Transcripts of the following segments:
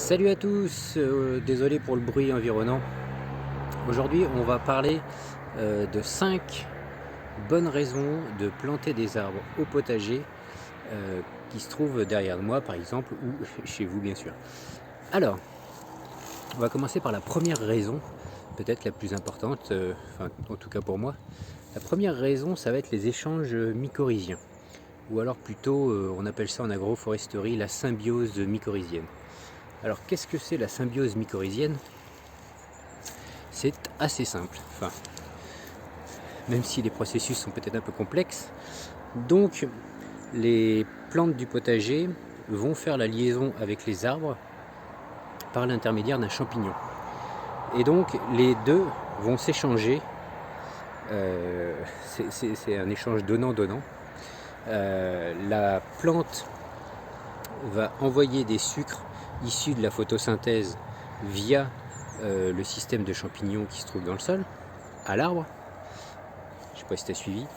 Salut à tous, désolé pour le bruit environnant. Aujourd'hui, on va parler de 5 bonnes raisons de planter des arbres au potager qui se trouvent derrière moi, par exemple, ou chez vous, bien sûr. Alors, on va commencer par la première raison, peut-être la plus importante, en tout cas pour moi. La première raison, ça va être les échanges mycorhiziens, ou alors plutôt, on appelle ça en agroforesterie la symbiose mycorhizienne. Alors, qu'est-ce que c'est la symbiose mycorhizienne? C'est assez simple, même si les processus sont peut-être un peu complexes. Donc, les plantes du potager vont faire la liaison avec les arbres par l'intermédiaire d'un champignon. Et donc, les deux vont s'échanger. C'est un échange donnant-donnant. La plante va envoyer des sucres issus de la photosynthèse via le système de champignons qui se trouve dans le sol, à l'arbre. Je ne sais pas si tu as suivi.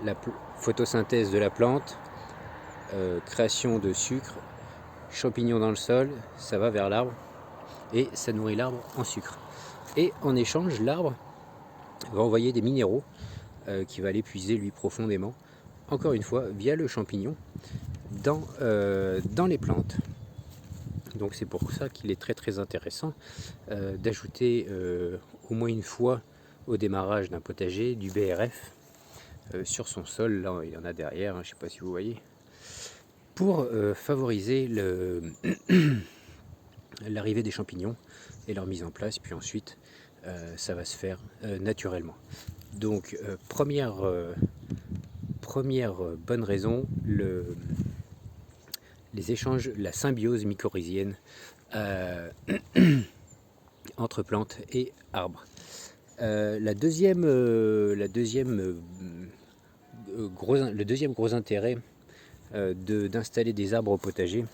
La photosynthèse de la plante, création de sucre, champignons dans le sol, ça va vers l'arbre et ça nourrit l'arbre en sucre. Et en échange, l'arbre va envoyer des minéraux qu'il va aller puiser lui profondément, encore une fois via le champignon, dans les plantes. Donc c'est pour ça qu'il est très intéressant d'ajouter au moins une fois au démarrage d'un potager du BRF sur son sol. Là il y en a derrière, je ne sais pas si vous voyez, pour favoriser l'arrivée des champignons et leur mise en place, puis ensuite ça va se faire naturellement. Donc première bonne raison, les échanges, la symbiose mycorhizienne entre plantes et arbres. Le deuxième gros intérêt d'installer des arbres au potager,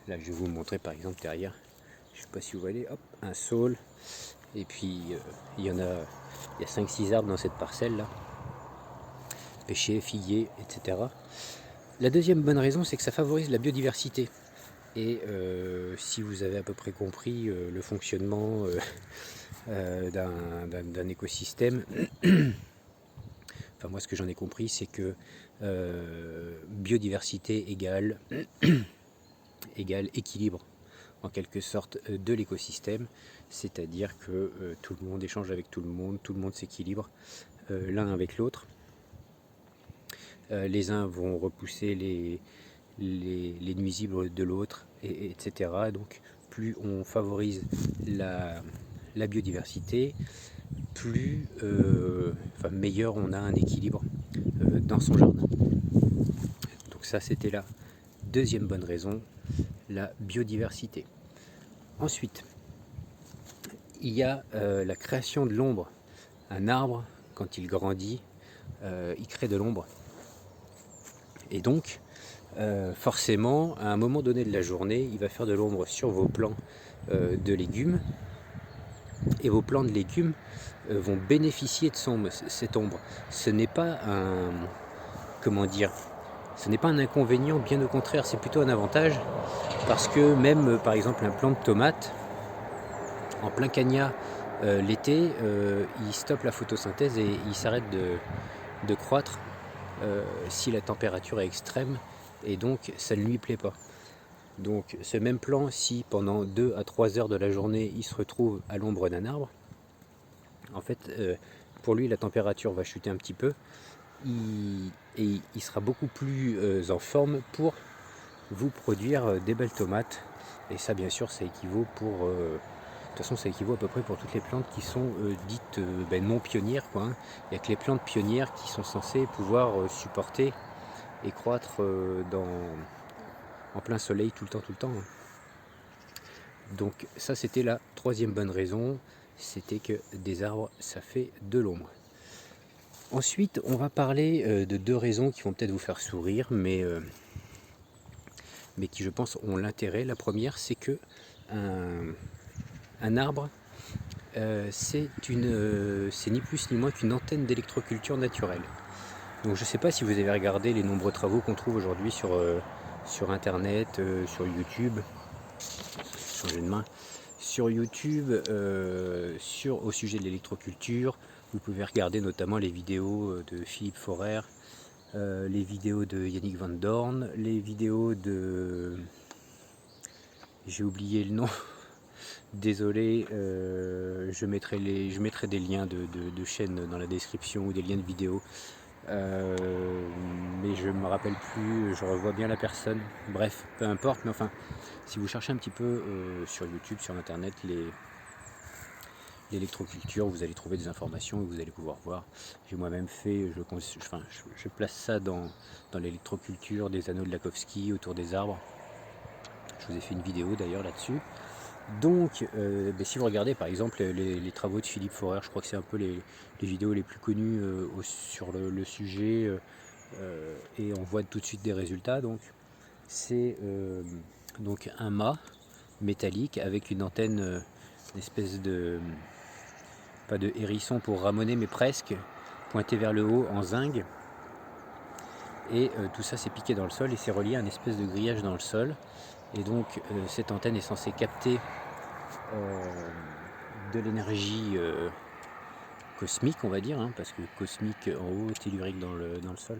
là je vais vous montrer par exemple derrière, je ne sais pas si vous voyez, hop, un saule, et puis il y a 5-6 arbres dans cette parcelle là, pêchers, figuiers, etc. La deuxième bonne raison, c'est que ça favorise la biodiversité. Et si vous avez à peu près compris le fonctionnement d'un écosystème, moi ce que j'en ai compris, c'est que biodiversité égale équilibre en quelque sorte de l'écosystème, c'est-à-dire que tout le monde échange avec tout le monde s'équilibre l'un avec l'autre. Les uns vont repousser les nuisibles de l'autre, etc. Donc plus on favorise la biodiversité, plus meilleur on a un équilibre dans son jardin. Donc ça c'était la deuxième bonne raison, la biodiversité. Ensuite, il y a la création de l'ombre. Un arbre, quand il grandit, il crée de l'ombre. Et donc, forcément, à un moment donné de la journée, il va faire de l'ombre sur vos plants de légumes. Et vos plants de légumes vont bénéficier de cette ombre. Ce n'est pas un... Ce n'est pas un inconvénient, bien au contraire, c'est plutôt un avantage. Parce que même, par exemple, un plant de tomate, en plein cagnat l'été, il stoppe la photosynthèse et il s'arrête de croître si la température est extrême, et donc ça ne lui plaît pas. Donc ce même plant, si pendant 2 à 3 heures de la journée il se retrouve à l'ombre d'un arbre, en fait pour lui la température va chuter un petit peu et il sera beaucoup plus en forme pour vous produire des belles tomates. Et ça bien sûr ça équivaut pour de toute façon, ça équivaut à peu près pour toutes les plantes qui sont dites non pionnières, quoi, hein. Il n'y a que les plantes pionnières qui sont censées pouvoir supporter et croître en plein soleil tout le temps. Hein. Donc ça, c'était la troisième bonne raison, c'était que des arbres, ça fait de l'ombre. Ensuite, on va parler de 2 raisons qui vont peut-être vous faire sourire, mais qui, je pense, ont l'intérêt. La première, c'est que un arbre, c'est ni plus ni moins qu'une antenne d'électroculture naturelle. Donc je ne sais pas si vous avez regardé les nombreux travaux qu'on trouve aujourd'hui sur internet, sur YouTube, changer de main. Sur YouTube, au sujet de l'électroculture, vous pouvez regarder notamment les vidéos de Philippe Forer, les vidéos de Yannick Van Dorn, les vidéos de... J'ai oublié le nom, désolé, je mettrai des liens de chaînes dans la description ou des liens de vidéos. Mais je me rappelle plus, je revois bien la personne, bref, peu importe, mais enfin, si vous cherchez un petit peu sur YouTube, sur internet, l'électroculture, vous allez trouver des informations et vous allez pouvoir voir. J'ai moi-même fait, je place ça dans l'électroculture des anneaux de Lakhovsky autour des arbres. Je vous ai fait une vidéo d'ailleurs là-dessus. Donc, si vous regardez par exemple les travaux de Philippe Forer, je crois que c'est un peu les vidéos les plus connues sur le sujet, et on voit tout de suite des résultats. Donc, c'est donc un mât métallique avec une antenne, une espèce de, pas de hérisson pour ramoner, mais presque, pointé vers le haut en zinc. Et tout ça c'est piqué dans le sol et c'est relié à une espèce de grillage dans le sol. Et donc cette antenne est censée capter de l'énergie cosmique, on va dire, hein, parce que cosmique en haut, tellurique dans le sol.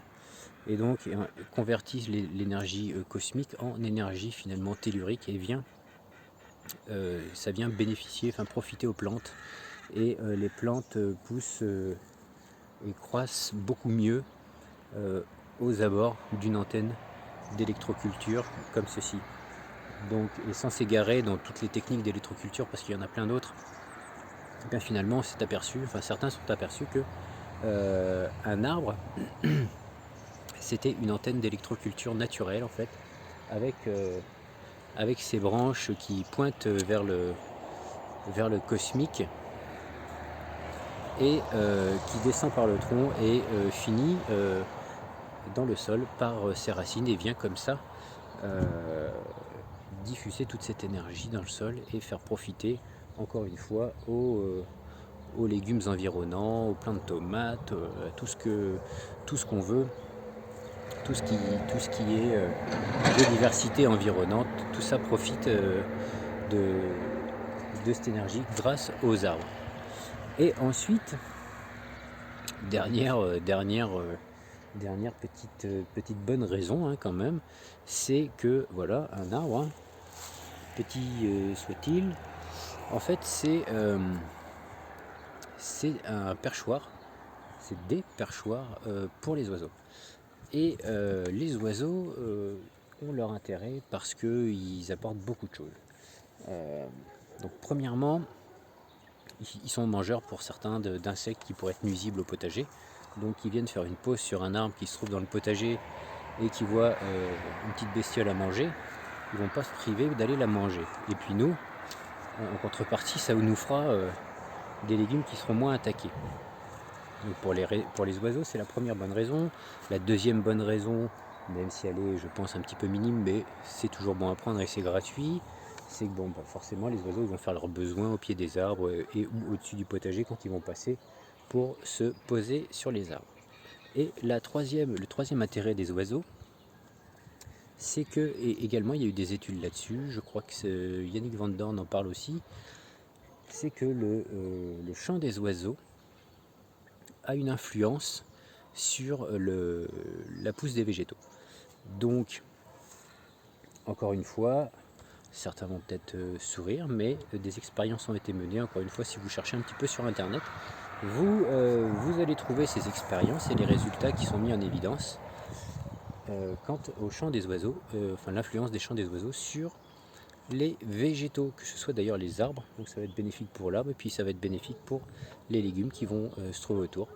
Et donc convertit l'énergie cosmique en énergie finalement tellurique et ça vient bénéficier, enfin profiter aux plantes. Et les plantes poussent et croissent beaucoup mieux aux abords d'une antenne d'électroculture comme ceci. Donc, et sans s'égarer dans toutes les techniques d'électroculture, parce qu'il y en a plein d'autres, bien finalement on s'est aperçu, enfin certains sont aperçus que un arbre c'était une antenne d'électroculture naturelle en fait, avec ses branches qui pointent vers le cosmique et qui descend par le tronc et finit dans le sol par ses racines et vient comme ça diffuser toute cette énergie dans le sol et faire profiter encore une fois aux légumes environnants, aux plants de tomates, tout ce qu'on veut, tout ce qui est biodiversité environnante, tout ça profite de cette énergie grâce aux arbres. Et ensuite, dernière petite bonne raison hein, quand même, c'est que voilà, un arbre, hein, petit soit-il, en fait c'est un perchoir, c'est des perchoirs pour les oiseaux. Et les oiseaux ont leur intérêt parce qu'ils apportent beaucoup de choses. Donc premièrement, ils sont mangeurs pour certains d'insectes qui pourraient être nuisibles au potager. Donc ils viennent faire une pause sur un arbre qui se trouve dans le potager et qui voit une petite bestiole à manger. Ils ne vont pas se priver d'aller la manger. Et puis nous, en contrepartie, ça nous fera des légumes qui seront moins attaqués. Donc pour les oiseaux, c'est la première bonne raison. La deuxième bonne raison, même si elle est, je pense, un petit peu minime, mais c'est toujours bon à prendre et c'est gratuit, c'est que bon, forcément, les oiseaux vont faire leurs besoins au pied des arbres et ou au-dessus du potager quand ils vont passer pour se poser sur les arbres. Et le troisième intérêt des oiseaux, c'est que, et également il y a eu des études là-dessus, je crois que Yannick Van Dorn en parle aussi, c'est que le chant des oiseaux a une influence sur la pousse des végétaux. Donc, encore une fois, certains vont peut-être sourire, mais des expériences ont été menées. Encore une fois, si vous cherchez un petit peu sur Internet, vous allez trouver ces expériences et les résultats qui sont mis en évidence quant au chant des oiseaux, enfin l'influence des chants des oiseaux sur les végétaux, que ce soit d'ailleurs les arbres, donc ça va être bénéfique pour l'arbre et puis ça va être bénéfique pour les légumes qui vont se trouver autour.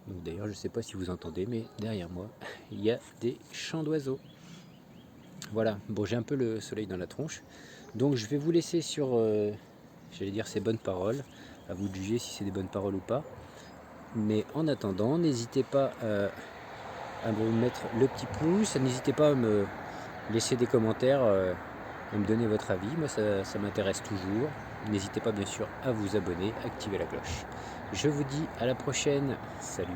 Donc d'ailleurs je ne sais pas si vous entendez, mais derrière moi il y a des chants d'oiseaux. Voilà, bon j'ai un peu le soleil dans la tronche, donc je vais vous laisser sur, j'allais dire ces bonnes paroles, à vous de juger si c'est des bonnes paroles ou pas. Mais en attendant, n'hésitez pas à me mettre le petit pouce, n'hésitez pas à me laisser des commentaires, à me donner votre avis, moi ça m'intéresse toujours. N'hésitez pas bien sûr à vous abonner, activer la cloche. Je vous dis à la prochaine, salut.